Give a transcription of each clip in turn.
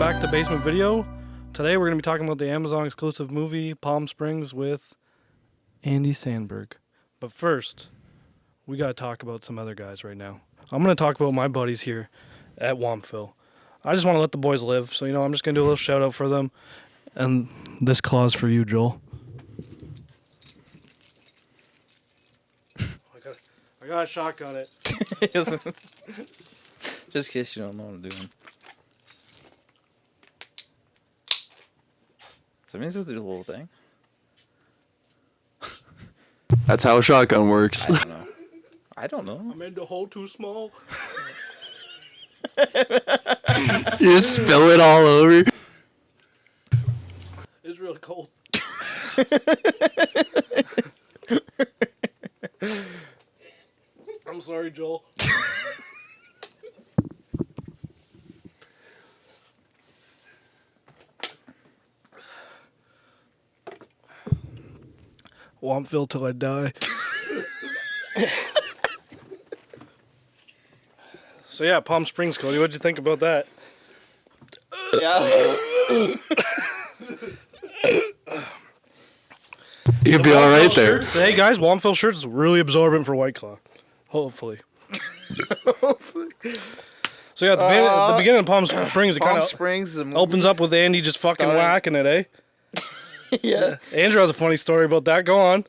back to Basement Video. Today we're going to be talking about the Amazon exclusive movie Palm Springs with Andy Samberg. But first, we got to talk about some other guys right now. I'm going to talk about my buddies here at Wampville. I just want to let the boys live, so I'm just going to do a little shout out for them. And this claw's for you, Joel. I got a shotgun it. Just in case you don't know what I'm doing. So that means it's do the whole thing. That's how a shotgun works. I don't know. I made the hole too small. You just spill it all over. It's really cold. I'm sorry, Joel. Wampville till I die. So yeah, Palm Springs, Cody. What'd you think about that? Yeah. You'd be all right there. So, hey guys, Wampville shirts is really absorbent for White Claw. Hopefully. So yeah, the beginning of Palm Springs, it kind of opens up with Andy just fucking whacking it, eh? Yeah. Andrew has a funny story about that. Go on.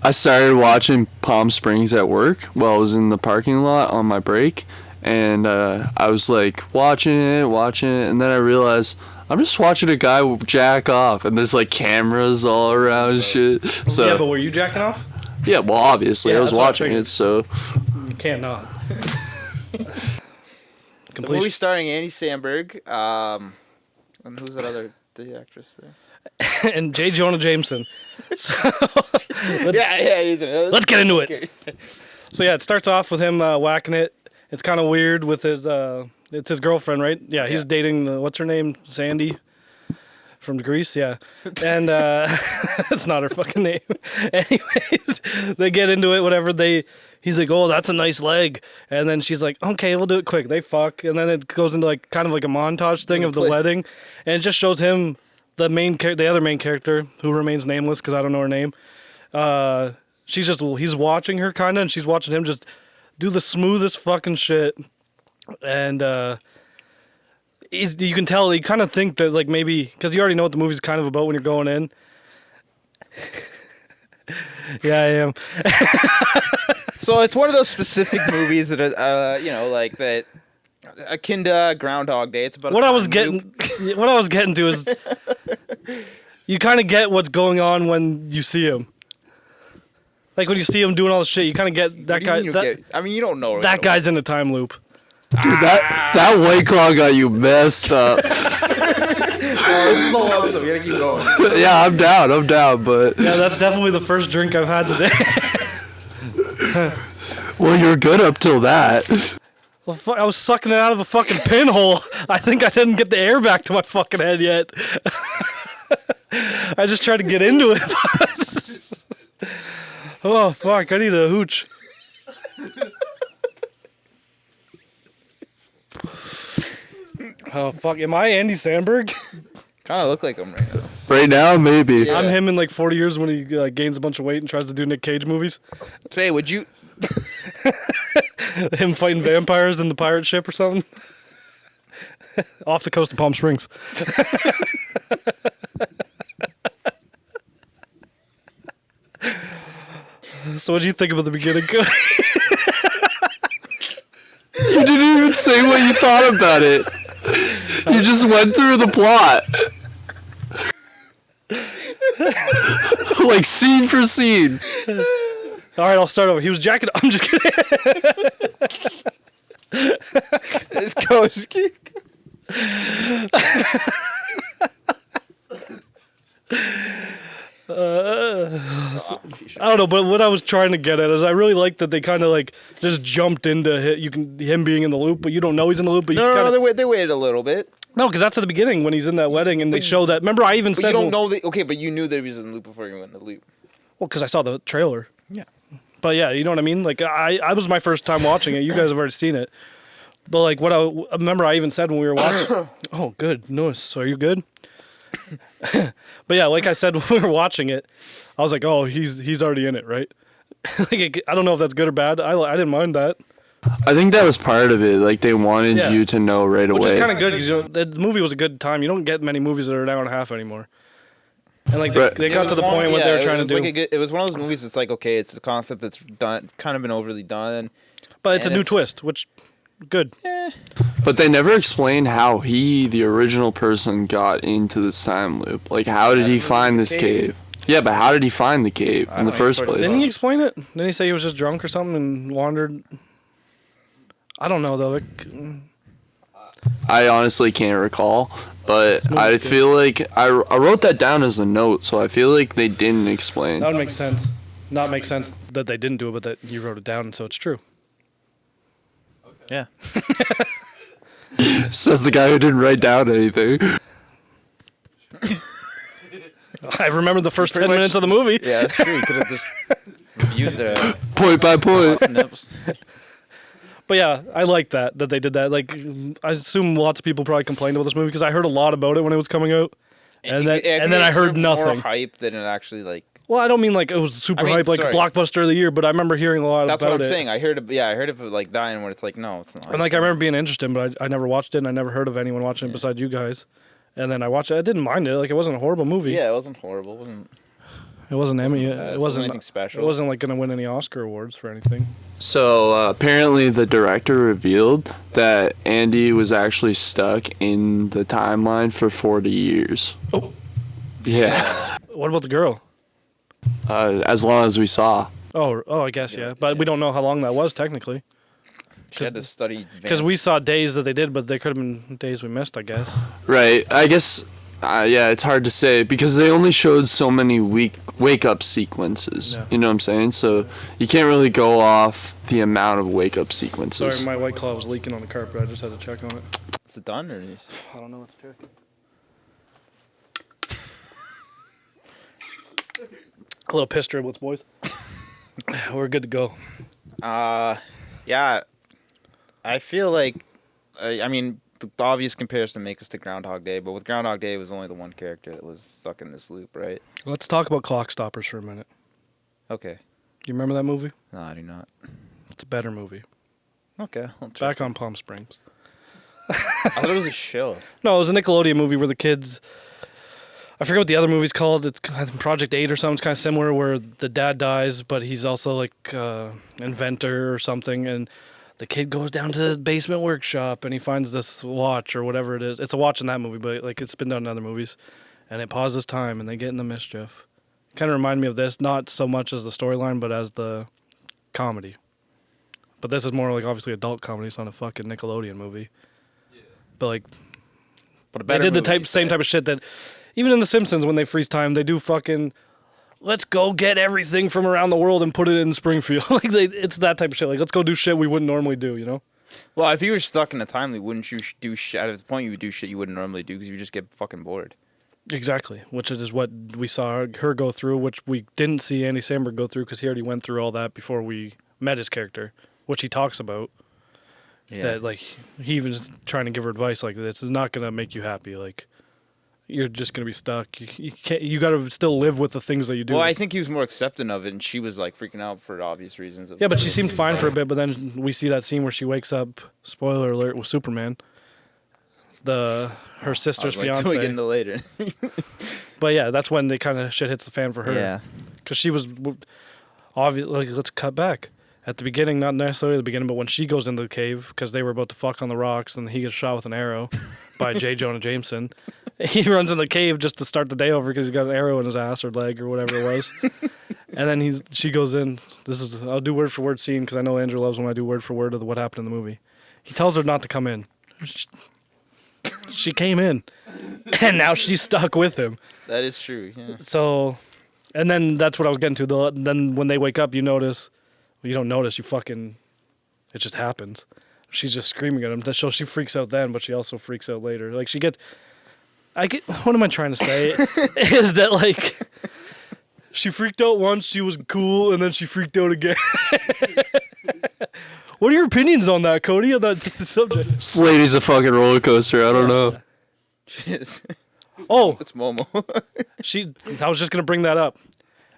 I started watching Palm Springs at work while I was in the parking lot on my break. And I was like watching it, and then I realized I'm just watching a guy jack off, and there's like cameras all around and shit. So yeah, but were you jacking off? Yeah, well, obviously I was watching it, so you can't not. The movie starring Andy Samberg, and who's that other actress there? And J. Jonah Jameson. So, he's in it. Let's get into it. So yeah, it starts off with him whacking it. It's kind of weird with his. It's his girlfriend, right? Yeah, he's dating what's her name, Sandy, from Greece. Yeah, and that's not her fucking name. Anyways, they get into it. Whatever he's like, oh, that's a nice leg, and then she's like, okay, we'll do it quick. They fuck, and then it goes into like kind of like a montage thing of the wedding, and it just shows him the other main character who remains nameless because I don't know her name. He's watching her kind of, and she's watching him just do the smoothest fucking shit. And you can tell, you kind of think that like maybe, because you already know what the movie's kind of about when you're going in. Yeah, I am. So it's one of those specific movies that are, like that, akin to Groundhog Day. It's about what I was getting to is you kind of get what's going on when you see him. Like when you see him doing all this shit, you kind of get that guy. You don't know. That guy's in a time loop. dude, that White Claw got you messed up. This is the whole episode. We gotta keep going. Yeah, I'm down, but yeah, that's definitely the first drink I've had today. Well, you were good up till that. Well, I was sucking it out of a fucking pinhole. I think I didn't get the air back to my fucking head yet. I just tried to get into it. Oh, fuck. I need a hooch. Oh, fuck. Am I Andy Samberg? Kind of look like him right now. Right now, maybe. Yeah. I'm him in like 40 years when he gains a bunch of weight and tries to do Nick Cage movies. Say, would you... Him fighting vampires in the pirate ship or something. Off the coast of Palm Springs. So what do you think about the beginning, Cody? You didn't even say what you thought about it. You just went through the plot. Like scene for scene. All right, I'll start over. He was jacking. I'm just kidding. Let's go. Just keep. I don't know, but what I was trying to get at is I really like that they kind of like just jumped into him being in the loop, but you don't know he's in the loop. But No, they waited a little bit. No, because that's at the beginning when he's in that wedding and they show that. Remember, I even said you don't know that. Okay, but you knew that he was in the loop before you went in the loop. Well, because I saw the trailer. Yeah. But yeah, you know what I mean. Like I was my first time watching it. You guys have already seen it. But like what I remember, I even said when we were watching. Oh, good. No, so are you good? But yeah, like I said when we were watching it, I was like, oh, he's already in it, right? Like I don't know if that's good or bad. I didn't mind that. I think that was part of it. Like they wanted Yeah. you to know right Which away. is kind of good because the movie was a good time. You don't get many movies that are an hour and a half anymore. And like Right. they got to the point what they were trying to do. Like it was one of those movies that's like, okay, it's a concept that's done, kind of been overly done. But it's a and new it's- twist, which good. But they never explained how he, the original person, got into this time loop. Like, how did he That's find the this cave. cave? Yeah, but how did he find the cave in the know, first he sort of place? Didn't he explain it? Didn't he say he was just drunk or something and wandered? I don't know though. I honestly can't recall, but I feel like I wrote that down as a note, so I feel like they didn't explain. That would make sense. Not make sense that they didn't do it, but that you wrote it down, so it's true. Yeah. Says the guy who didn't write down anything. I remember the first 10 much- minutes of the movie. Yeah, that's true. You could have just reviewed the Point by point. snips. But yeah, I like that they did that. Like, I assume lots of people probably complained about this movie because I heard a lot about it when it was coming out, and then I heard nothing. More hype than it actually like. Well, I don't mean like it was super I mean, hype, like sorry. blockbuster of the year, but I remember hearing a lot That's about what I'm it. saying. I heard of it like that, and when it's like, no, it's not. And like I remember being interested, but I never watched it, and I never heard of anyone watching it besides you guys. And then I watched it. I didn't mind it. Like it wasn't a horrible movie. Yeah, it wasn't horrible. It wasn't Emmy. It wasn't anything special. It wasn't like gonna win any Oscar awards for anything. So apparently the director revealed that Andy was actually stuck in the timeline for 40 years. Oh. Yeah. What about the girl? As long as we saw. Oh, I guess yeah. But we don't know how long that was technically. She had to study Because we saw days that they did, but they could have been days we missed, I guess. Right. I guess, yeah, it's hard to say because they only showed so many wake up sequences. Yeah. You know what I'm saying? So you can't really go off the amount of wake up sequences. Sorry, my White Claw was leaking on the carpet. I just had to check on it. Is it done or? I don't know what to check. A little piss driblets, boys. We're good to go. Yeah. I feel like, I mean, the obvious comparison make us to Groundhog Day, but with Groundhog Day, it was only the one character that was stuck in this loop, right? Let's talk about Clock Stoppers for a minute. Okay. You remember that movie? No, I do not. It's a better movie. Okay. I'll check. Back on Palm Springs. I thought it was a show. No, it was a Nickelodeon movie where the kids. I forget what the other movie's called. It's Project 8 or something. It's kind of similar where the dad dies, but he's also like inventor or something. And the kid goes down to his basement workshop and he finds this watch or whatever it is. It's a watch in that movie, but like it's been done in other movies. And it pauses time and they get in the mischief. Kind of remind me of this, not so much as the storyline, but as the comedy. But this is more like obviously adult comedy. It's not a fucking Nickelodeon movie. Yeah. But like, But a they better did the movie, same type of shit that even in The Simpsons when they freeze time, they do fucking let's go get everything from around the world and put it in Springfield. Like it's that type of shit. Like let's go do shit we wouldn't normally do, you know? Well, if you were stuck in a time loop, wouldn't you do shit? At this point, you would do shit you wouldn't normally do because you would just get fucking bored. Exactly, which is what we saw her go through, which we didn't see Andy Samberg go through because he already went through all that before we met his character, which he talks about. Yeah. That like he even is trying to give her advice like this is not gonna make you happy. Like you're just gonna be stuck. You can't. You gotta still live with the things that you do. Well, I think he was more accepting of it, and she was like freaking out for obvious reasons. Yeah, but she seemed fine for a bit. But then we see that scene where she wakes up. Spoiler alert: with Superman. Her sister's fiance. We get into later. But yeah, that's when they kind of shit hits the fan for her. Yeah. Because she was obvious. Like, let's cut back at the beginning, not necessarily the beginning, but when she goes into the cave because they were about to fuck on the rocks, and he gets shot with an arrow by J. Jonah Jameson. He runs in the cave just to start the day over because he's got an arrow in his ass or leg or whatever it was. And then she goes in. I'll do word for word scene because I know Andrew loves when I do word for word of what happened in the movie. He tells her not to come in. She came in, and now she's stuck with him. That is true. Yeah. So, and then that's what I was getting to. Then when they wake up, you notice. Well, you don't notice. You fucking. It just happens. She's just screaming at him. So she freaks out then, but she also freaks out later. Like she gets. What am I trying to say? Is that like. She freaked out once. She was cool, and then she freaked out again. What are your opinions on that, Cody? On that subject? This lady's a fucking roller coaster. I don't know. Jeez. Oh, It's Momo. I was just gonna bring that up.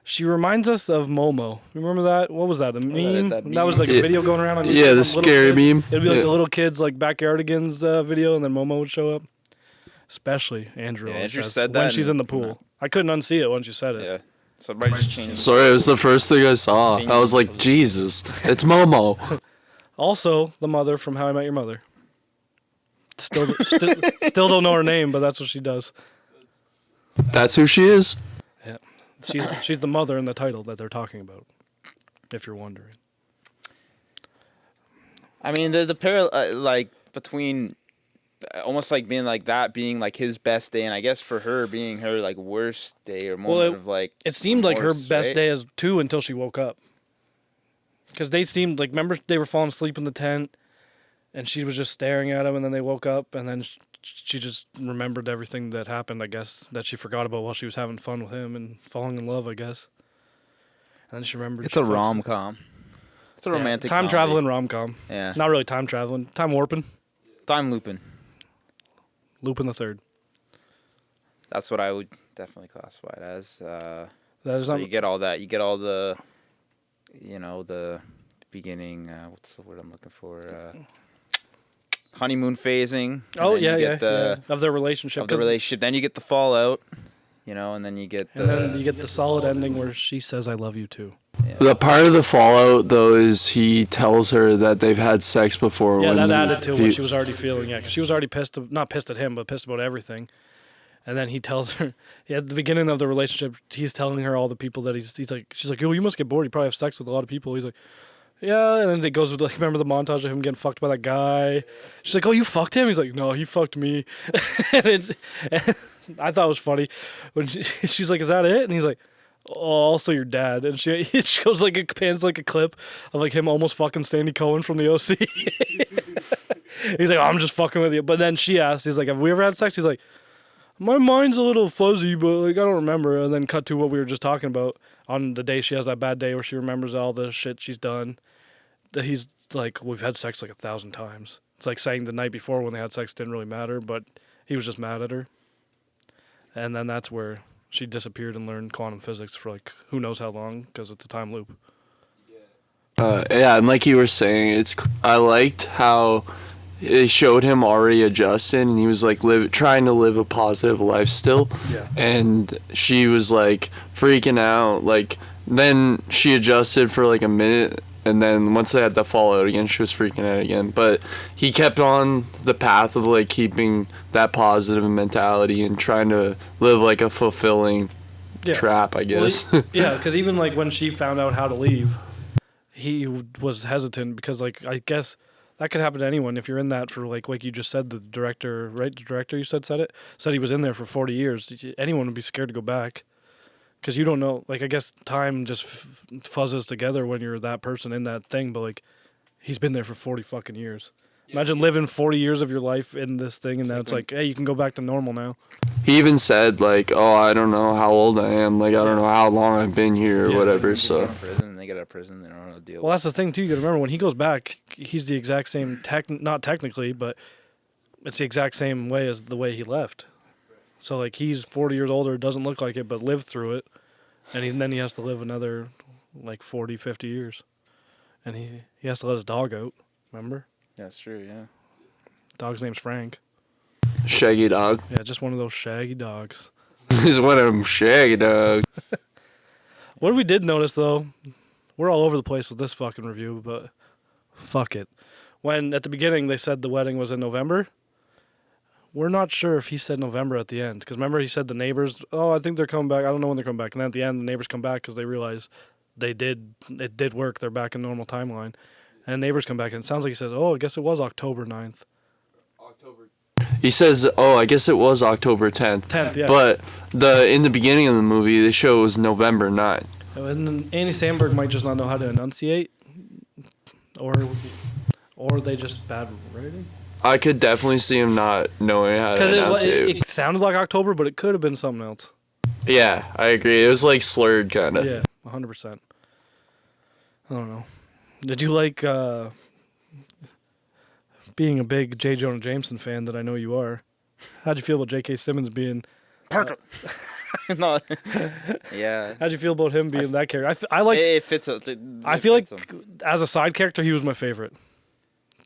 She reminds us of Momo. Remember that? What was that? A meme? that That was like a Yeah. video going around on YouTube. Yeah, on the little scary kids. meme. It'd be like Yeah. the little kids like backyardigans video, and then Momo would show up. Especially Andrew. Yeah, always Andrew says, said when that she's and- in the pool. I couldn't unsee it once you said it. Yeah. Somebody just changed. Sorry, it was the first thing I saw. I was like, Jesus, it's Momo. Also, the mother from How I Met Your Mother. Still don't know her name, but that's what she does. That's who she is. Yeah, she's the mother in the title that they're talking about. If you're wondering. I mean, there's a parallel, like, between almost like being like that being like his best day, and I guess for her being her like worst day or moment of like. It seemed like her remorse, best right? day as too until she woke up. Because they seemed like, remember they were falling asleep in the tent, and she was just staring at him, and then they woke up, and then she just remembered everything that happened. I guess that she forgot about while she was having fun with him and falling in love. I guess. And then she remembered. It's she a fell asleep. rom com. It's a romantic time comedy. traveling rom com. Yeah. Not really time traveling. Time warping. Time looping. Lupin the Third. That's what I would definitely classify it as. That is So not. you get all that. You get all the, the beginning. What's the word I'm looking for? Honeymoon phasing. and Oh then you yeah, get the, of their relationship. Of the 'Cause- relationship. Then you get the fallout. And then you get the. And then you get the solid ending where she says, "I love you too." The part of the fallout, though, is he tells her that they've had sex before. Yeah, when that the- added to what she was already feeling. Yeah, 'cause she was already pissed, not pissed at him, but pissed about everything. And then he tells her, at the beginning of the relationship, he's telling her all the people that he's like, she's like, "Oh, you must get bored. You probably have sex with a lot of people." He's like, "Yeah," and then it goes with like, remember the montage of him getting fucked by that guy? She's like, "Oh, you fucked him?" He's like, "No, he fucked me." and I thought it was funny when she's like, "Is that it?" And he's like, "Oh, also your dad." And she shows like pans like a clip of like him almost fucking Sandy Cohen from the OC. He's like, "Oh, I'm just fucking with you." But then she asked, he's like, "Have we ever had sex?" He's like, "My mind's a little fuzzy, but like I don't remember." And then cut to what we were just talking about on the day she has that bad day where she remembers all the shit she's done. That he's like, "We've had sex like 1,000 times." It's like saying the night before when they had sex didn't really matter, but he was just mad at her. And then that's where she disappeared and learned quantum physics for like who knows how long because it's a time loop. Yeah, and like you were saying, I liked how it showed him already adjusted, and he was like trying to live a positive life still. Yeah. And she was like freaking out. Like then she adjusted for like a minute, and then once they had the fallout again, she was freaking out again. But he kept on the path of like keeping that positive mentality and trying to live like a fulfilling trap, I guess. Yeah, because even like when she found out how to leave, he was hesitant because like I guess that could happen to anyone if you're in that for like you just said, the director, right? The director you said he was in there for 40 years. Anyone would be scared to go back. Because you don't know, like, I guess time just fuzzes together when you're that person in that thing, but, like, he's been there for 40 fucking years. Yeah. Imagine living 40 years of your life in this thing, and now it's like, hey, you can go back to normal now. He even said, like, "Oh, I don't know how old I am. Like, I don't know how long I've been here or whatever." So. They get out of prison. They don't know how to deal. Well, that's the thing, too. You got to remember, when he goes back, he's the exact same, not technically, but it's the exact same way as the way he left. So, like, he's 40 years older, doesn't look like it, but lived through it. And then he has to live another, like, 40, 50 years. And he has to let his dog out, remember? Yeah, that's true, yeah. Dog's name's Frank. Shaggy dog. Yeah, just one of those shaggy dogs. He's one of them shaggy dogs. What we did notice, though, we're all over the place with this fucking review, but fuck it. When, at the beginning, they said the wedding was in November, we're not sure if he said November at the end. Because remember, he said the neighbors, "Oh, I think they're coming back. I don't know when they're coming back." And then at the end, the neighbors come back because they realize it did work. They're back in normal timeline. And neighbors come back, and it sounds like he says, "Oh, I guess it was October 9th. He says, "Oh, I guess it was October 10th." 10th, yeah. But in the beginning of the movie, the show was November 9th. And then Andy Samberg might just not know how to enunciate. Or they just bad writing. I could definitely see him not knowing how to Because enunciate. it sounded like October, but it could have been something else. Yeah, I agree. It was like slurred, kind of. Yeah, 100%. I don't know. Did you like Being a big J. Jonah Jameson fan that I know you are, how'd you feel about J.K. Simmons being Parker. No. Yeah. How'd you feel about him being that character? I liked. It fits. I feel like as a side character, he was my favorite,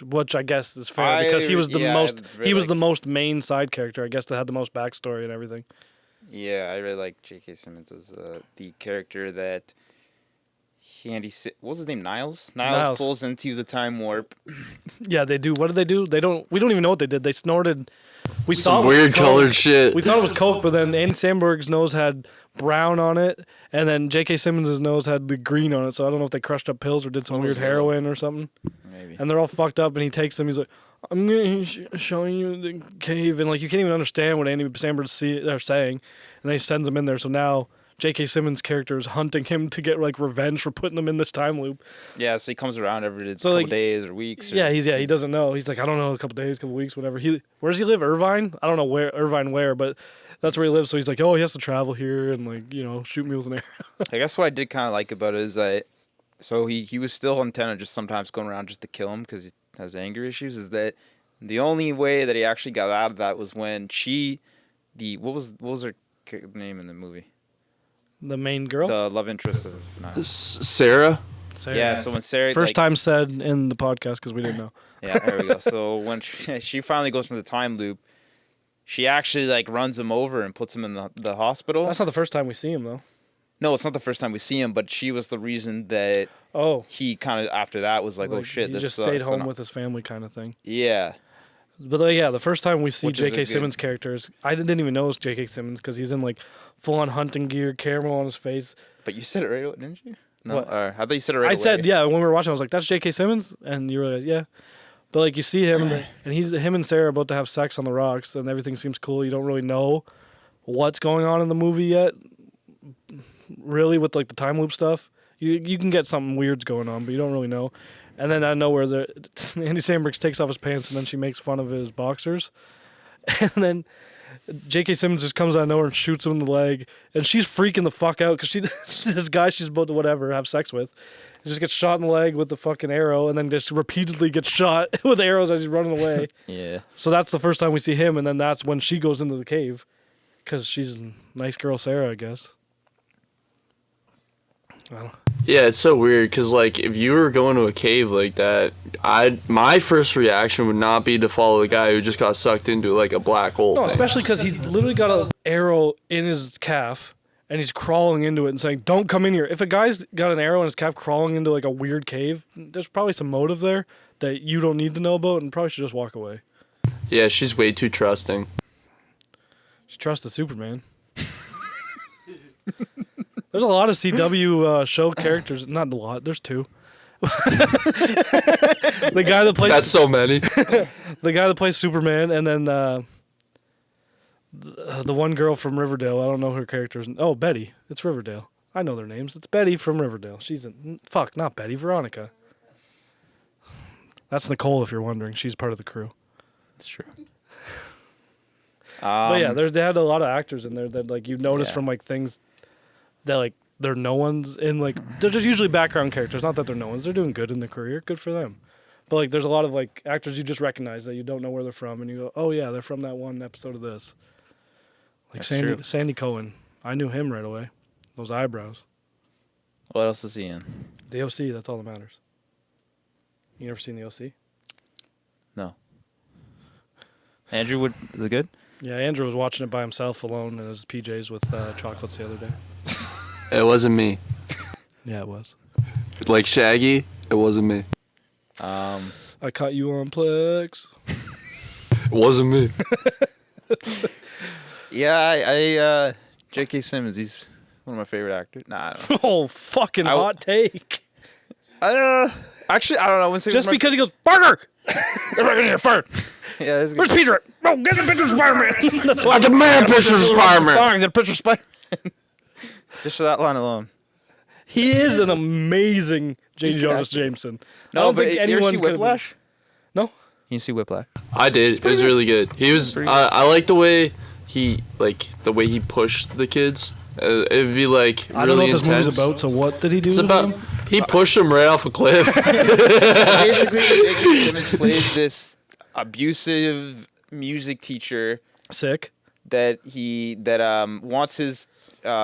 which I guess is fair because he was the most. He was the most main side character, I guess, that had the most backstory and everything. Yeah, I really like J.K. Simmons as the character that. What was his name? Niles pulls into the time warp. Yeah, they do. What did they do? They don't. We don't even know what they did. They snorted. We Some thought weird colored shit. We thought it was coke, but then Andy Samberg's nose had brown on it, and then J.K. Simmons' nose had the green on it. So I don't know if they crushed up pills or did some weird heroin or something. Maybe. And they're all fucked up, and he takes them. He's like, "I'm gonna show you the cave," and like you can't even understand what Andy Samberg's saying, and then he sends them in there. So now J.K. Simmons' character is hunting him to get like revenge for putting them in this time loop. Yeah, so he comes around every couple days or weeks. Yeah, he doesn't know. He's like, I don't know, a couple days, couple weeks, whatever. Where does he live? Irvine? I don't know where, but that's where he lives. So he's like, oh, he has to travel here and like shoot me with an arrow. I guess what I did kind of like about it is that, so he was still on Tenor, just sometimes going around just to kill him because he has anger issues. Is that the only way that he actually got out of that was when what was her name in the movie? The main girl? The love interest of Sarah? Yeah, so when Sarah... First time said in the podcast because we didn't know. Yeah, there we go. So when she finally goes into the time loop, she actually like runs him over and puts him in the hospital. That's not the first time we see him, though. No, it's not the first time we see him, but she was the reason that he kind of, after that, was like oh shit, he this just sucks. Stayed home with his family kind of thing. Yeah. But the first time we see J.K. Simmons' characters, I didn't even know it was J.K. Simmons because he's in like full-on hunting gear, camera on his face. But you said it right away, didn't you? No, what? I thought you said it right away. I said, yeah, when we were watching, I was like, that's J.K. Simmons? And you were like, yeah. But like you see him, and him and Sarah are about to have sex on the rocks, and everything seems cool. You don't really know what's going on in the movie yet, really, with like the time loop stuff. You can get something weird's going on, but you don't really know. And then out of nowhere, Andy Samberg takes off his pants, and then she makes fun of his boxers. And then J.K. Simmons just comes out of nowhere and shoots him in the leg. And she's freaking the fuck out because this guy she's about to have sex with, just gets shot in the leg with the fucking arrow, and then just repeatedly gets shot with arrows as he's running away. Yeah. So that's the first time we see him, and then that's when she goes into the cave because she's a nice girl, Sarah, I guess. I don't know. Yeah, it's so weird because like if you were going to a cave like that, my first reaction would not be to follow the guy who just got sucked into like a black hole. No, especially because he's literally got an arrow in his calf and he's crawling into it and saying, "Don't come in here." If a guy's got an arrow in his calf crawling into like a weird cave, there's probably some motive there that you don't need to know about and probably should just walk away. Yeah, she's way too trusting. She trusted Superman. There's a lot of CW show characters. Not a lot. There's two. The guy that plays... That's so many. The guy that plays Superman, and then the one girl from Riverdale. I don't know her character's... Oh, Betty. It's Riverdale. I know their names. It's Betty from Riverdale. She's in... Fuck, not Betty. Veronica. That's Nicole, if you're wondering. She's part of the crew. It's true. But yeah, they had a lot of actors in there that like you notice from like things that like they're no ones in like they're just usually background characters. Not that they're no ones. They're doing good in their career. Good for them. But like there's a lot of like actors you just recognize that you don't know where they're from, and you go, oh yeah, they're from that one episode of this. Like Sandy Cohen. I knew him right away. Those eyebrows. What else is he in? The OC. That's all that matters. You never seen the OC? No. Andrew, is it good? Yeah, Andrew was watching it by himself alone in his PJs with chocolates the other day. It wasn't me. Yeah, it was. Like Shaggy, it wasn't me. I caught you on Plex. It wasn't me. Yeah, J.K. Simmons, he's one of my favorite actors. Nah, I don't know. Oh, fucking hot take. Actually, I don't know. Just because he goes, Barker! Get back in here, fart! Yeah, where's Peter? No, get the picture of Spider-Man! That's why I demand pictures of Spider-Man! Get a picture of Spider-Man. Just for that line alone. He is an amazing J. Jonah Jameson. No, but you ever see Whiplash? No. You see Whiplash? I did. It was really good. He was. I like the way he pushed the kids. It'd be like really I don't know what intense. this movie's about. So what did he do? It's about He pushed him right off a cliff. Basically, J.K. Simmons plays this abusive music teacher Sick. that wants his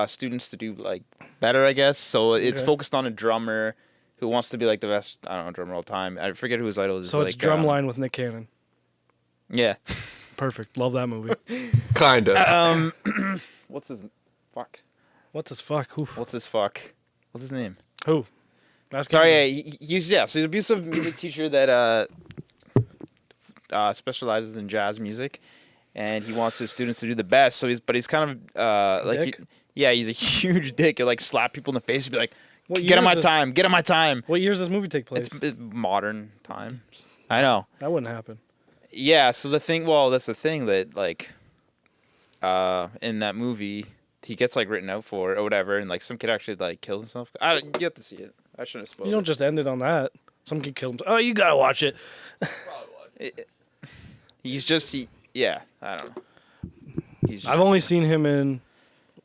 students to do like better, I guess. So it's Okay. focused on a drummer who wants to be like the best, I don't know, drummer of all time. I forget who his idol is. So it's like, Drumline with Nick Cannon. Yeah. Perfect. Love that movie. Kinda. What's his fuck? What the fuck? Oof. What's his fuck? What's his name? Who? Ask Sorry, him. yeah, so he's an abusive music teacher that specializes in jazz music, and he wants his students to do the best. So he's kind of like Dick? he's a huge dick. He'll like slap people in the face and be like, What "Get on year my is it? time, get on my time." What year does this movie take place? It's modern times. I know. That wouldn't happen. Yeah. So that's the thing that like, in that movie, he gets like written out for or whatever, and like some kid actually like kills himself. You have to see it. I shouldn't have spoiled You don't it. just end it on that. Some kid killed himself. Oh, you gotta watch it. He's just yeah. I don't know. He's just, I've only seen him in.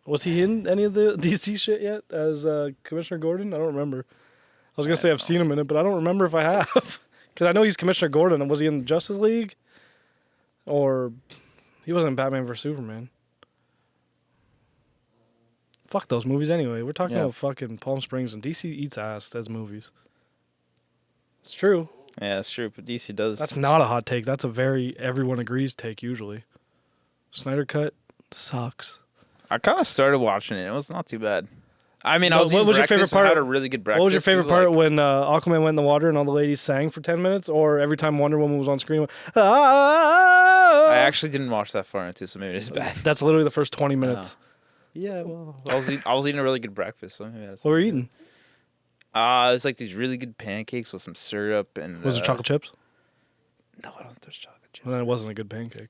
Was he in any of the DC shit yet as Commissioner Gordon? I don't remember. I was gonna say I've seen him in it, but I don't remember if I have. Because I know he's Commissioner Gordon. And was he in Justice League? Or he wasn't in Batman vs Superman. Fuck those movies anyway. We're talking Yeah. about fucking Palm Springs, and DC eats ass as movies. It's true. yeah, that's true. But DC does. That's not a hot take. That's a very everyone agrees take usually. Snyder Cut sucks. I kind of started watching it. It was not too bad. I mean, I What was eating was your favorite breakfast and part? had a really good breakfast. What was your favorite too, part like- when Aquaman went in the water and all the ladies sang for 10 minutes? Or every time Wonder Woman was on screen, went, ah! I actually didn't watch that far into, so maybe it's bad. That's literally the first 20 minutes. Yeah, well, I was eating a really good breakfast. So maybe that's What were you eating? It was like these really good pancakes with some syrup and. Was it chocolate chips? No, I don't think there's chocolate chips. Well, then it wasn't a good pancake.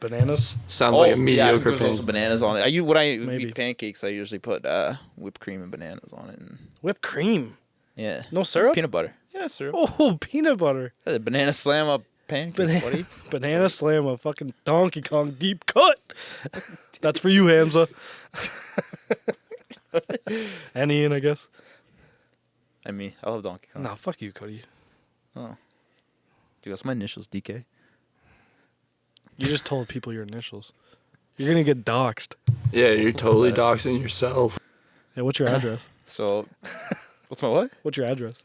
Bananas? Sounds like a Yeah, I think mediocre there's also thing. bananas on it. When I Maybe. eat pancakes, I usually put whipped cream and bananas on it. And, Whipped cream. yeah. No syrup? Peanut butter. Yeah, syrup. Oh, peanut butter. Yeah, the banana slam up pancakes, buddy. Banana slam, a fucking Donkey Kong deep cut. That's for you, Hamza. And Ian, I guess. I mean, I love Donkey Kong. No, fuck you, Cody. Oh. Dude, that's my initials, DK. You just told people your initials. You're gonna get doxxed. Yeah, you're totally doxing yourself. Hey, what's your address? So, what's my what? What's your address?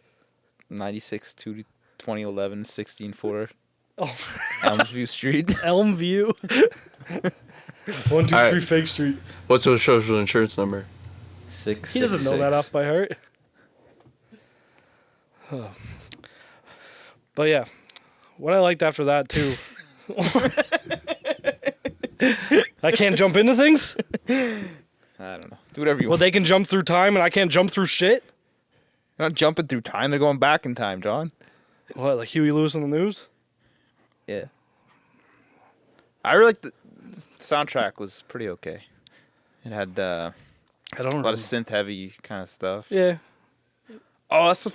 96 to 2011 16-4 Oh, Elmsview Street. Elmview. 1, 2, 3 Alright. Fake Street. What's your social insurance number? 6. He doesn't know that off by heart. Oh. But yeah, what I liked after that too. I can't jump into things. I don't know. Do whatever you Well, want. they can jump through time, and I can't jump through shit. They're not jumping through time. They're going back in time, John. What, like Huey Lewis on the news? Yeah. I really liked the soundtrack was pretty okay. It had I don't a know. lot of synth heavy kind of stuff. Yeah. Oh, that's the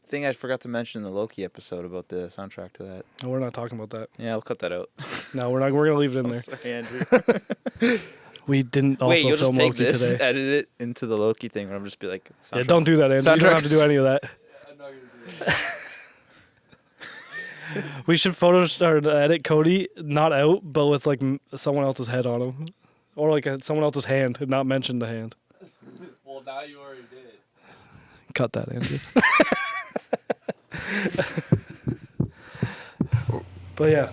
thing I forgot to mention in the Loki episode about the soundtrack to that. No, we're not talking about that. Yeah, I'll cut that out. No, we're not. We're gonna leave it in there. Sorry, Andrew. We didn't also Wait, you'll just film take Loki this, today. edit it into the Loki thing, and I'm just be like, Yeah, soundtrack. don't do that, Andrew. You don't have to do Soundtracks. any of that. We should or edit Cody not out, but with like someone else's head on him, or like someone else's hand, and not mention the hand. Well, now you already did. Cut that, Andrew. But yeah,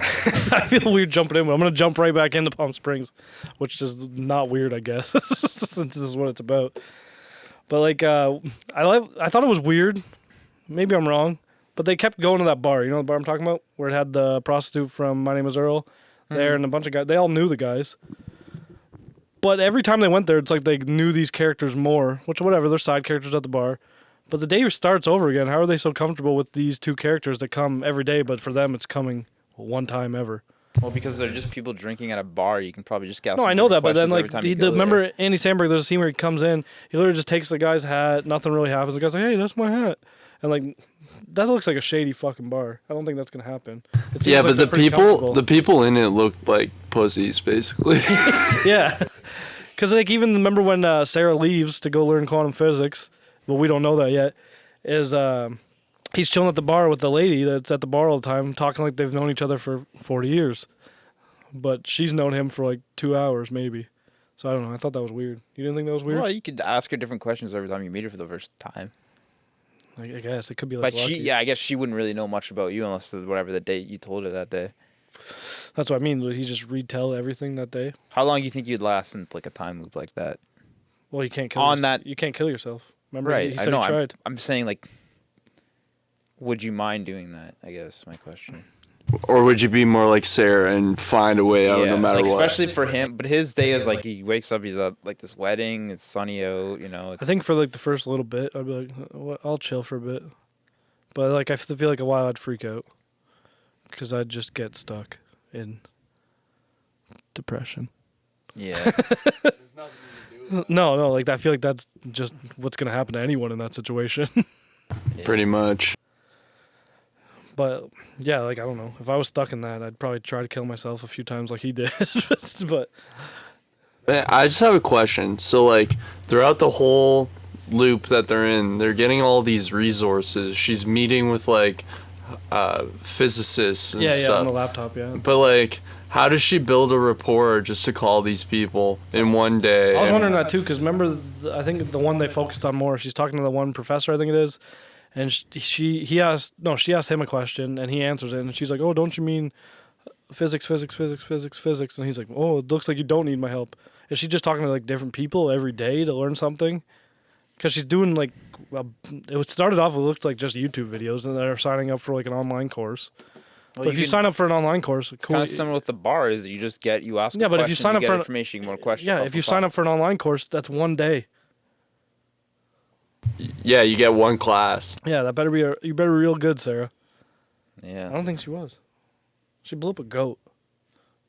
I feel weird jumping in, but I'm gonna jump right back into Palm Springs, which is not weird, I guess, since this is what it's about. But like, I thought it was weird. Maybe I'm wrong, but they kept going to that bar. You know the bar I'm talking about, where it had the prostitute from My Name Is Earl there, and a bunch of guys. They all knew the guys. But every time they went there, it's like they knew these characters more, which whatever, they're side characters at the bar. But the day starts over again. How are they so comfortable with these two characters that come every day, but for them it's coming one time ever? Well, because they're just people drinking at a bar. You can probably just get. No, I know that, but then every like time you go there. remember Andy Samberg? There's a scene where he comes in, he literally just takes the guy's hat. Nothing really happens. The guy's like, "Hey, that's my hat," and like that looks like a shady fucking bar. I don't think that's gonna happen. It seems Yeah, like but they're pretty comfortable. the people in it looked like pussies, basically. Yeah. Because like even remember when Sarah leaves to go learn quantum physics, well we don't know that yet, is he's chilling at the bar with the lady that's at the bar all the time, talking like they've known each other for 40 years. But she's known him for like 2 hours maybe. So I don't know. I thought that was weird. You didn't think that was weird? Well, you could ask her different questions every time you meet her for the first time. I guess it could be like. But I guess she wouldn't really know much about you unless whatever the date you told her that day. That's what I mean. Would he just retell everything that day? How long do you think you'd last in like a time loop like that? Well, you can't kill you can't kill yourself. Remember, Right. he I said know. he tried. I'm saying like, would you mind doing that? I guess my question. Or would you be more like Sarah and find a way out no matter what? Especially for him. But his day is like he wakes up, he's at like this wedding, it's sunny out, you know. I think for like the first little bit, I'd be like, I'll chill for a bit. But like I feel like a while I'd freak out because I'd just get stuck in depression. Yeah. No, like I feel like that's just what's gonna happen to anyone in that situation. Pretty much. But yeah, like I don't know. If I was stuck in that, I'd probably try to kill myself a few times like he did. But I just have a question. So like throughout the whole loop that they're in, they're getting all these resources. She's meeting with like physicists and yeah, stuff. on the laptop, yeah. But like, how does she build a rapport just to call these people in one day? I was wondering that too, because remember, I think the one they focused on more. She's talking to the one professor, I think it is, and she asked him a question, and he answers it, and she's like, "Oh, don't you mean physics?" And he's like, "Oh, it looks like you don't need my help." Is she just talking to like different people every day to learn something? Because she's doing like, it started off, it looked like just YouTube videos, and they're signing up for like an online course. Well, but if you sign up for an online course, it's kind of similar with the bar. Is you just you ask. Yeah, but if you sign up for information, you get more questions. Yeah, if you sign up for an online course, that's one day. Yeah, you get one class. Yeah, that better be you better be real good, Sarah. Yeah. I don't think she was. She blew up a goat.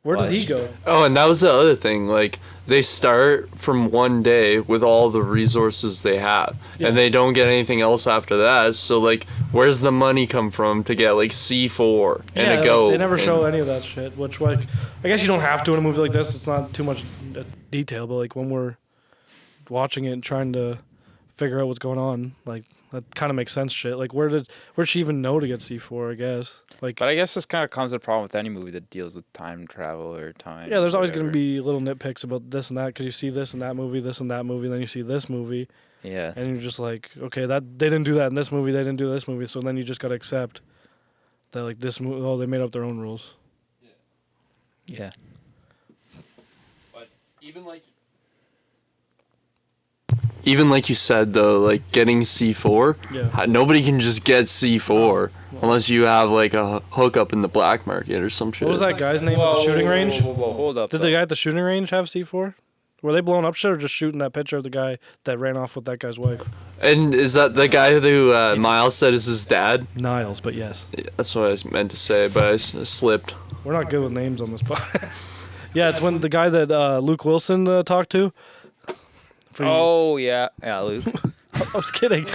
Where did he go? Oh, and that was the other thing. Like, they start from one day with all the resources they have, and they don't get anything else after that. So, like, where's the money come from to get, like, C4 and a goat? They never show any of that shit, which, like, I guess you don't have to in a movie like this. It's not too much detail, but, like, when we're watching it and trying to figure out what's going on, like, that kind of makes sense shit. Like, where'd she even know to get C4, I guess? Like, But I guess this kind of comes with a problem with any movie that deals with time travel or time. yeah, there's always going to be little nitpicks about this and that, because you see this and that movie, then you see this movie. Yeah. And you're just like, okay, that they didn't do that in this movie, they didn't do this movie, so then you just got to accept that, like, this movie, oh, they made up their own rules. Yeah. But even like you said though, like getting C4, nobody can just get C4 unless you have like a hookup in the black market or some shit. What was that guy's name at the shooting range? Whoa, hold up. Did the guy at the shooting range have C4? Were they blowing up shit or just shooting that picture of the guy that ran off with that guy's wife? And is that the guy who Miles said is his dad? Niles, but yes. Yeah, that's what I was meant to say, but I slipped. We're not good with names on this podcast. Yeah, it's when the guy that Luke Wilson talked to. Oh, yeah. Yeah, Luke. I was kidding.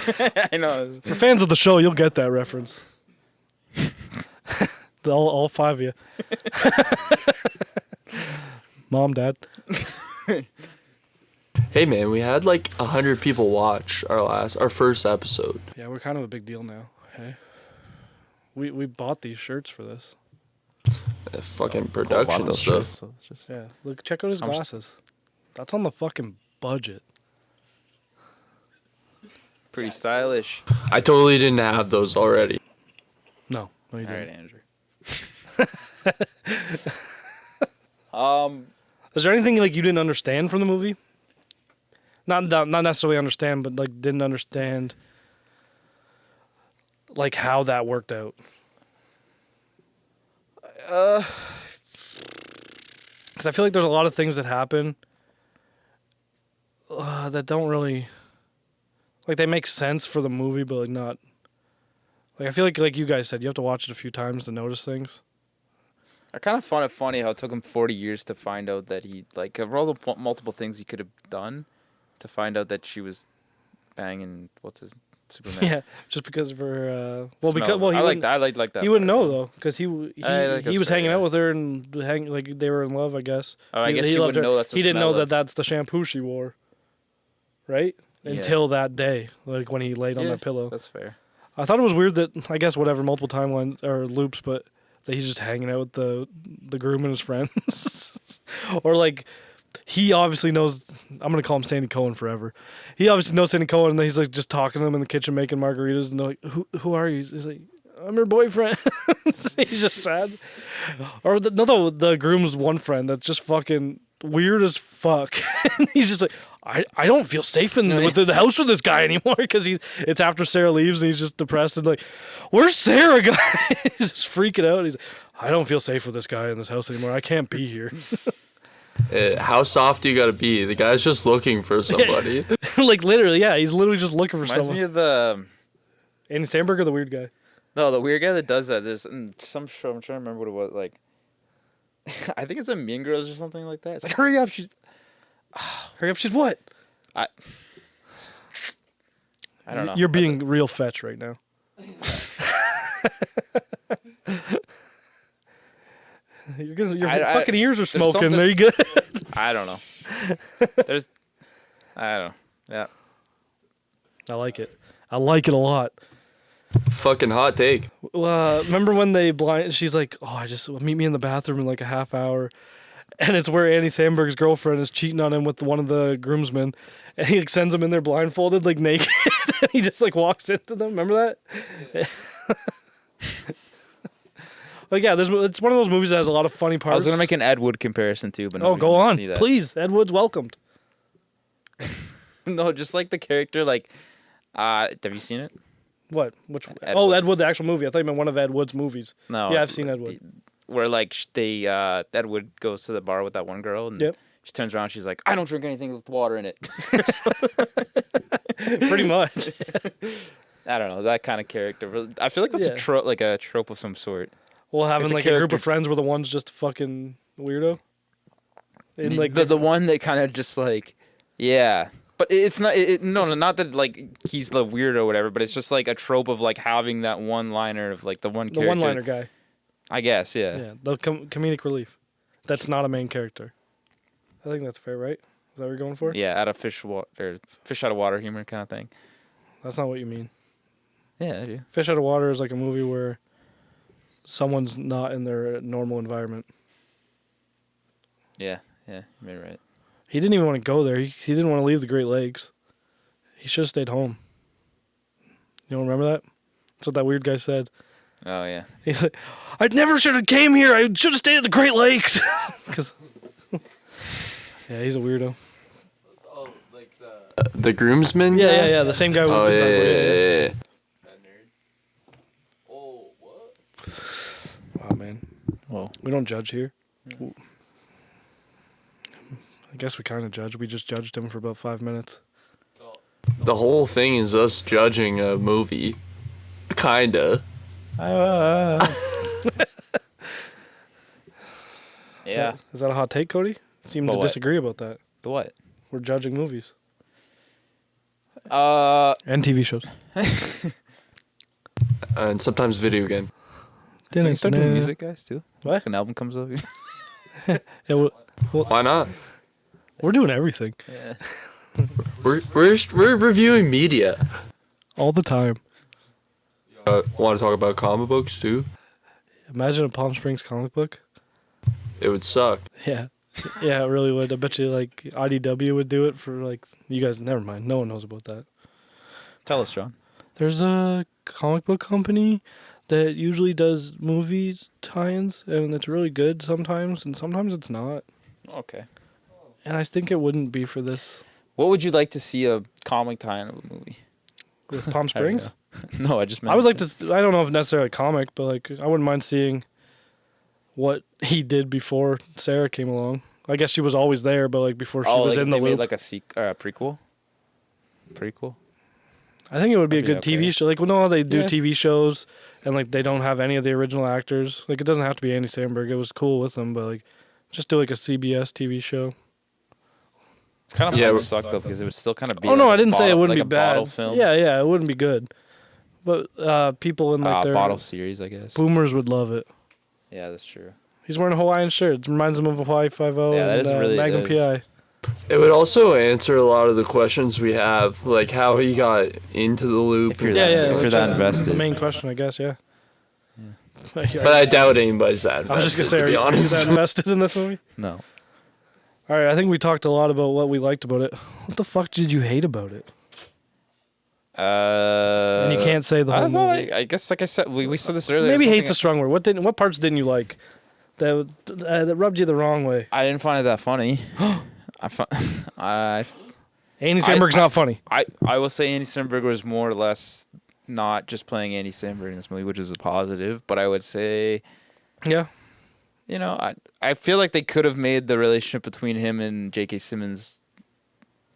I know. For fans of the show, you'll get that reference. all five of you. Mom, Dad. Hey man, we had like 100 people watch our first episode. Yeah, we're kind of a big deal now. Hey, we bought these shirts for this. Fucking production stuff. Yeah, look, check out his glasses. That's on the fucking budget. Pretty stylish. I totally didn't have those already. No, you All didn't. right, Andrew. Is there anything like you didn't understand from the movie? Not necessarily understand, but like didn't understand like how that worked out. Because I feel like there's a lot of things that happen that don't really like they make sense for the movie, but like not. Like I feel like you guys said, you have to watch it a few times to notice things. I kind of found it funny how it took him 40 years to find out that he, like, of all the multiple things he could have done, to find out that she was banging, what's his Superman. Yeah, just because of her. Smell. He I like that. He wouldn't part, know though, because he I think was that's fair, hanging yeah. out with her and like they were in love, I guess. Oh, I guess he he loved wouldn't her. know that's the He didn't know smell that of- that's the shampoo she wore, right? Yeah. Until that day, like when he laid on Yeah, that pillow. That's fair. I thought it was weird that I guess whatever multiple timelines or loops, but that he's just hanging out with the groom and his friends, or like he obviously knows. I'm gonna call him Sandy Cohen forever. He obviously knows Sandy Cohen, and he's like just talking to them in the kitchen making margaritas, and they're like, "Who are you?" He's like, "I'm your boyfriend." He's just sad. Or the groom's one friend that's just fucking weird as fuck. He's just like, I don't feel safe with the house with this guy anymore because it's after Sarah leaves and he's just depressed and like, where's Sarah, guys? He's just freaking out. He's like, I don't feel safe with this guy in this house anymore. I can't be here. How soft do you gotta be? The guy's just looking for somebody. Like literally, yeah, he's literally just looking for Reminds someone. me of the Andy Samberg or the weird guy? the weird guy that does that. There's in some show. I'm trying to remember what it was like. I think it's a Mean Girls or something like that. It's like, hurry up, Hurry up, she's what? I don't know. You're being real fetch right now. Your fucking ears are smoking. There you go. I don't know. I don't know. Yeah. I like it. I like it a lot. Fucking hot take. Remember when they blind? She's like, "Oh, meet me in the bathroom in like a half hour," and it's where Andy Samberg's girlfriend is cheating on him with one of the groomsmen, and he like, sends them in there blindfolded, like naked, and he just like walks into them. Remember that? Like yeah, it's one of those movies that has a lot of funny parts. I was gonna make an Ed Wood comparison too, but go on, please. Ed Wood's welcomed. No, just like the character. Like, have you seen it? What? Which? Ed Ed Wood. Wood, the actual movie. I thought you meant one of Ed Wood's movies. No. Yeah, I've seen Ed Wood. Where like Ed Wood goes to the bar with that one girl, and Yep. she turns around. She's like, "I don't drink anything with water in it." Pretty much. I don't know, that kind of character. But I feel like that's Yeah. a trope of some sort. Well, having It's a like a group character. of friends where the one's just a fucking weirdo. And like the one that kind of just like, yeah. But it's not. No, not that like he's the weirdo or whatever. But it's just like a trope of like having that one liner of like the one the character. one-liner guy. I guess, yeah. Yeah, the comedic relief. That's not a main character. I think that's fair, right? Is that what you're going for? Yeah, out of fish out of water humor kind of thing. That's not what you mean. Yeah, I do. Fish Out of Water is like a movie where someone's not in their normal environment. Yeah, you made it right. He didn't even want to go there. He didn't want to leave the Great Lakes. He should have stayed home. You don't remember that? That's what that weird guy said. Oh yeah. He's like, I never should have came here. I should have stayed at the Great Lakes. 'Cause- yeah, he's a weirdo. Oh, like the groomsman. Yeah, guy? yeah, yeah. The same guy. we Oh were yeah, talking about. yeah. Oh, what? Oh man, Whoa. we don't judge here. I guess we kind of judge. We just judged him for about 5 minutes. The whole thing is us judging a movie. Kinda. Yeah. Is that a hot take, Cody? Seem to What? disagree about that. The what? We're judging movies Uh, and TV shows. And sometimes video game. can you start doing music, guys, too? What? An album comes up. Yeah, Why not? we're doing everything Yeah. We're reviewing media. all the time. Want to talk about comic books too? Imagine a Palm Springs comic book. It would suck. Yeah. Yeah, it really would. I bet you like IDW would do it for like you guys. Never mind. No one knows about that. Tell us, John. There's a comic book company that usually does movies tie-ins, and it's really good sometimes, and sometimes it's not. Okay. And I think it wouldn't be for this What would you like to see a comic tie-in of a movie? with Palm I don't Springs. know. No, I just meant. I would like to. I don't know if necessarily a comic, but like I wouldn't mind seeing what he did before Sarah came along. I guess she was always there, but like before she was like in if the they made loop. like a prequel. Prequel. I think it would be a That'd good be okay. TV show. Like, well, no, they do Yeah. TV shows, and like they don't have any of the original actors. Like, it doesn't have to be Andy Samberg. It was cool with them, but like, just do like a CBS TV show. Kind of Yeah, would suck though because it would still kind of be. Oh no, like I a didn't say it bottle- wouldn't like be a bottle bad. film. Yeah, it wouldn't be good. But people in like their bottle series, I guess. boomers would love it. Yeah, that's true. He's wearing a Hawaiian shirt. It reminds him of Hawaii 5-0 Yeah, that and is really- Magnum that is- PI. It would also answer a lot of the questions we have, like how he got into the loop. If you're and- that- Yeah, if you're which that is invested. the main question, I guess. Yeah. But I doubt anybody's that I was just invested, gonna say, to are be you honest. that invested in this movie? No. All right, I think we talked a lot about what we liked about it. What the fuck did you hate about it? And you can't say the I whole don't know, movie. I guess, like I said, we said this earlier. Maybe something hate's a strong word. What parts didn't you like that rubbed you the wrong way? I didn't find it that funny. I Andy Samberg's not funny. I will say Andy Samberg was more or less not just playing Andy Samberg in this movie, which is a positive. But I would say, Yeah. you know, I feel like they could have made the relationship between him and J.K. Simmons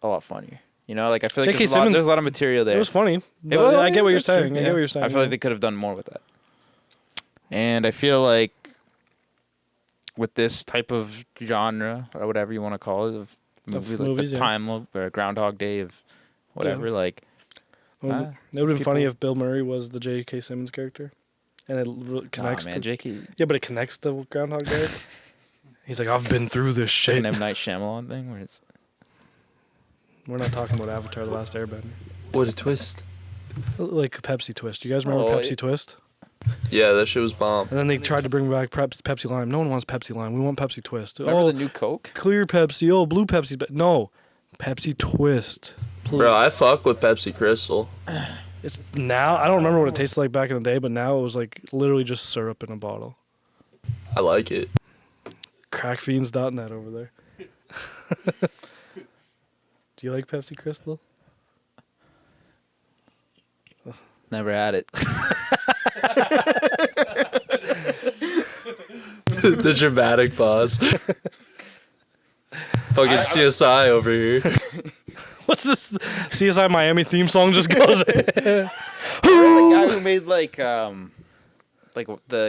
a lot funnier. You know, like I feel like J.K. Simmons- there's a lot of material there. It was funny. But was- I get what you're that's true, saying. I yeah. get what you're saying. I feel like they could have done more with that. And I feel like with this type of genre or whatever you want to call it of movie, like movies, the yeah. time loop or Groundhog Day of whatever, like It would have been funny if Bill Murray was the J.K. Simmons character, and it connects. man, to, J.K. yeah, but it connects to Groundhog Day. He's like, I've been through this shit. an M Night Shyamalan thing where it's We're not talking about Avatar: The Last Airbender. What a twist. Like a Pepsi Twist. You guys remember Oh, Pepsi Twist? Yeah, that shit was bomb. And then they tried to bring back Pepsi Lime. No one wants Pepsi Lime. We want Pepsi Twist. remember Oh, the new Coke. clear Pepsi. Oh, blue Pepsi. But no, Pepsi Twist. Bro, I fuck with Pepsi Crystal. It's now. I don't remember what it tasted like back in the day, but now it was like literally just syrup in a bottle. I like it. Crackfiends.net over there. Do you like Pepsi Crystal? Never had it. The dramatic pause. Fucking CSI over here. What's this? CSI Miami theme song just goes. The guy who made like the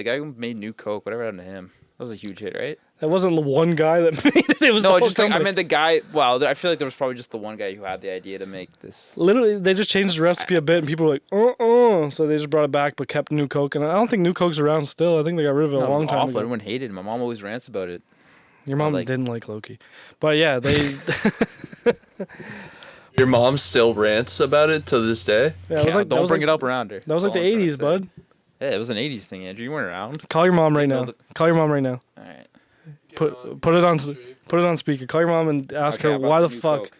guy who made New Coke, whatever happened to him? That was a huge hit, right? That wasn't the one guy that made it. It was the No, whole just like, I company. meant the guy. Well, I feel like there was probably just the one guy who had the idea to make this. Literally, they just changed the recipe a bit, and people were like, so they just brought it back, but kept New Coke. And I don't think New Coke's around still. I think they got rid of it No, a it was long time awful. ago. Everyone hated it. My mom always rants about it. Your mom like- didn't like Loki, but yeah, they. Your mom still rants about it to this day. Yeah, it was like, don't bring it up around her. That was like the '80s, bud. Yeah, it was an '80s thing, Andrew. You weren't around. Call your mom right know now. the- Call your mom right now. All right. Put it on speaker. Call your mom and ask Okay, her about why the New fuck.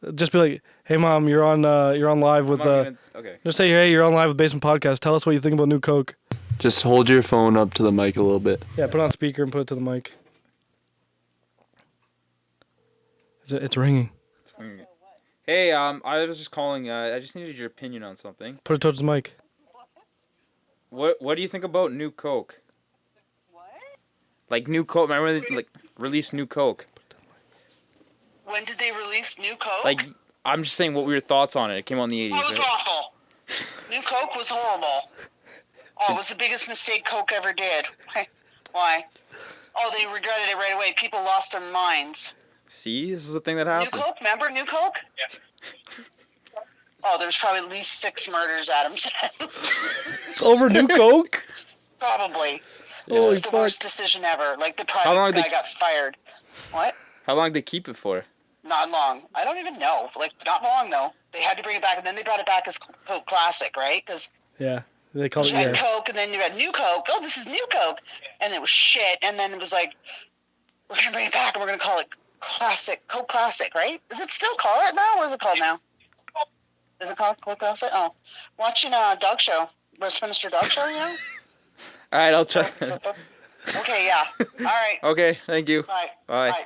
Coke. Just be like, hey mom, you're on live with I'm not even- okay. Just say, hey, you're on live with Basement Podcast. Tell us what you think about New Coke. Just hold your phone up to the mic a little bit. Yeah, put it on speaker and put it to the mic. It's ringing. Hey, I was just calling. I just needed your opinion on something. Put it towards the mic. What do you think about New Coke? What? Like New Coke? Remember when they released New Coke? When did they release New Coke? Like, I'm just saying, what were your thoughts on it? It came out in the '80s, It was right? awful. New Coke was horrible. Oh, it was the biggest mistake Coke ever did. Why? Oh, they regretted it right away. People lost their minds. See, this is the thing that New happened. Coke? Remember New Coke? Yeah. Oh, there's probably at least 6 murders, Adam said. Over New Coke? Probably. It Holy was the fuck. worst decision ever. Like, the How long private did guy got fired. What? How long did they keep it for? Not long. I don't even know. Like, not long, though. They had to bring it back, and then they brought it back as Coke Classic, right? Because Yeah, they call it. you had Yeah. Coke, and then you had New Coke. Oh, this is New Coke. And it was shit. And then it was like, we're going to bring it back, and we're going to call it Classic. Coke Classic, right? Is it still called it now? What is it called now? Is it called Coke Classic? Oh. Watching Dog Show. Westminster Dog Show, you know? All right, I'll check. Okay, yeah. All right. Okay, thank you. Bye. Bye.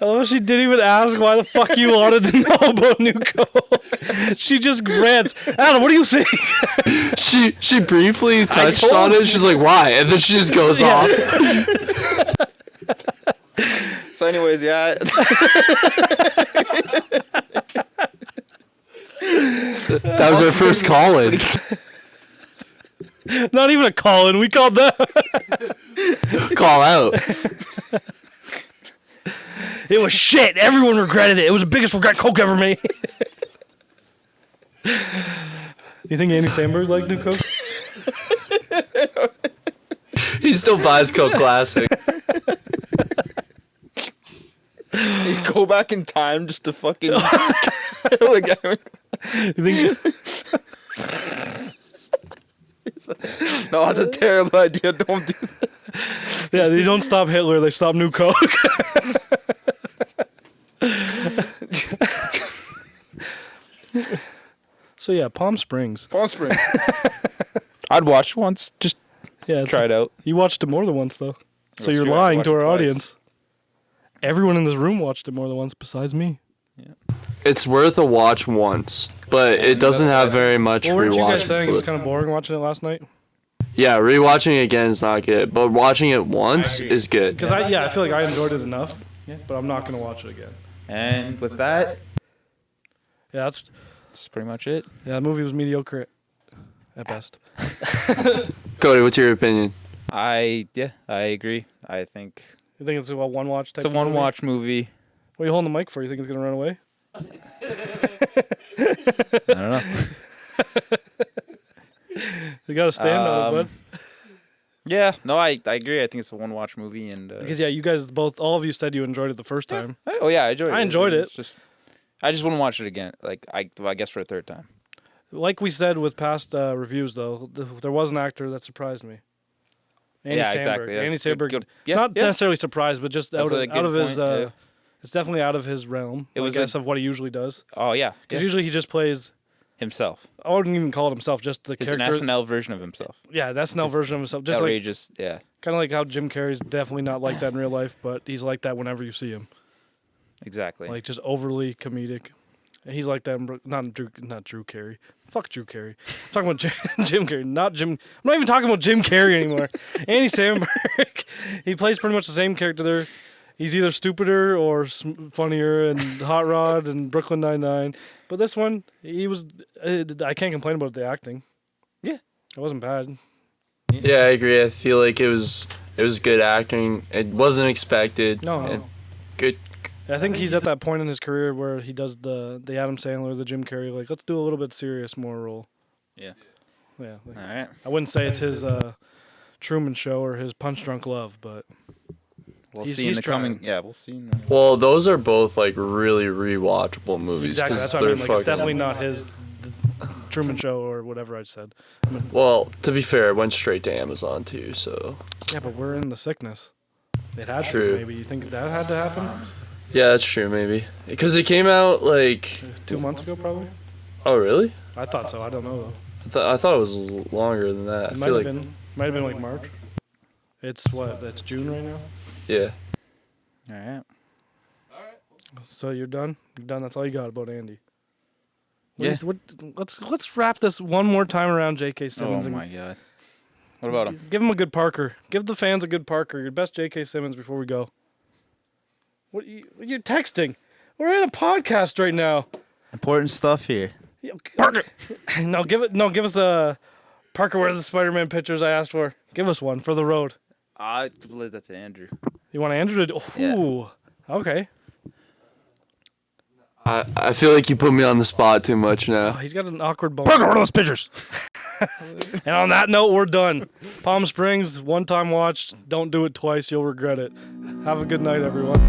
Oh, she didn't even ask why the fuck you wanted to know about New Coke. She just rants. Adam, what do you think? She briefly touched told on you. it. She's like, "Why?" And then she just goes Yeah. off. So, anyways, yeah. That was our first call-in. Not even a call-in. We called them. Call out. It was shit. Everyone regretted it. It was the biggest regret Coke ever made. You think Andy Samberg liked new Coke? He still buys Coke Classic. You go back in time just to fucking kill the guy. You think? No, that's a terrible idea. Don't do that. Yeah, they don't stop Hitler. They stop new Coke. So yeah, Palm Springs. Palm Springs. I'd watch once. Just try it out. You watched it more than once, though. So you're true, I lying watched to our it twice. audience. Everyone in this room watched it more than once, besides me. It's worth a watch once, but it doesn't have very much Well, weren't you guys rewatch. saying it was kind of boring watching it last night? Yeah, rewatching it again is not good, but watching it once is good. Because I feel like I enjoyed it enough, but I'm not gonna watch it again. And with that, Yeah, that's pretty much it. the movie was mediocre at best. Cody, what's your opinion? I agree. I think You think it's a one watch type? it's a one watch movie. What are you holding the mic for? You think it's gonna run away? I don't know. You gotta stand on it, bud. Yeah, no, I agree. I think it's a one watch movie, and Because yeah, you guys all of you said you enjoyed it the first time. I enjoyed it. I enjoyed it. It's just, I just wouldn't watch it again. Like I guess for a third time. Like we said with past reviews, though, there was an actor that surprised me. Andy Yeah, Samberg. exactly. That's Andy good- Samberg, good. Yeah, not yeah. necessarily surprised, but just That's out a of, good out of his. point, yeah. It's definitely out of his realm. It I was guess of what he usually does. Oh yeah, Because usually he just plays. himself. I wouldn't even call it himself. Just the It's an character. SNL version of himself. Yeah, an SNL version of himself. Just like Outrageous. Yeah, kind of like how Jim Carrey's definitely not like that in real life, but he's like that whenever you see him. exactly. Like just overly comedic. And he's like that. Not Drew Carey. Fuck Drew Carey. I'm talking about Jim Carrey, not Jim. I'm not even talking about Jim Carrey anymore. Andy Samberg. He plays pretty much the same character there. He's either stupider or funnier, and Hot Rod and Brooklyn Nine-Nine. But this one, he was. I can't complain about the acting. Yeah, it wasn't bad. Yeah, I agree. I feel like it was good acting. It wasn't expected. No. And good. I think he's at that point in his career where he does the Adam Sandler, the Jim Carrey, like let's do a little bit serious more role. Yeah. Yeah. Like, All right. I wouldn't say it's his Truman Show or his Punch Drunk Love, but We'll He's- see in he's the trying. coming. Yeah, we'll see. Well, those are both like really rewatchable movies. exactly 'cause that's what I they're mean. Like it's fucking- definitely not his Truman Show or whatever I said. Well, to be fair, it went straight to Amazon too. So Yeah, but we're in the sickness. It had True. to. Maybe you think that had to happen yeah, that's true. Maybe because it came out like. 2 months ago, probably. Oh really? I thought so. I don't know though. I thought it was longer than that. I It might feel have like been. Might have been like March. It's what? It's June right now. yeah. All right. So you're done. You're done. That's all you got about Andy. What Yeah. do you let's wrap this one more time around J.K. Simmons Oh and my god. What about him? give him a good Parker. Give the fans a good Parker. Your best J.K. Simmons before we go. You're texting. We're in a podcast right now. Important stuff here. Parker. No, give us a Parker. Where's the Spider-Man pictures I asked for? Give us one for the road. I believe that's Andrew. You want Andrew to? Ooh. Okay. I feel like you put me on the spot too much Oh, now. he's got an awkward bone. Parker, what are those pictures? And on that note, we're done. Palm Springs, one time watch. Don't do it twice. You'll regret it. Have a good night, everyone.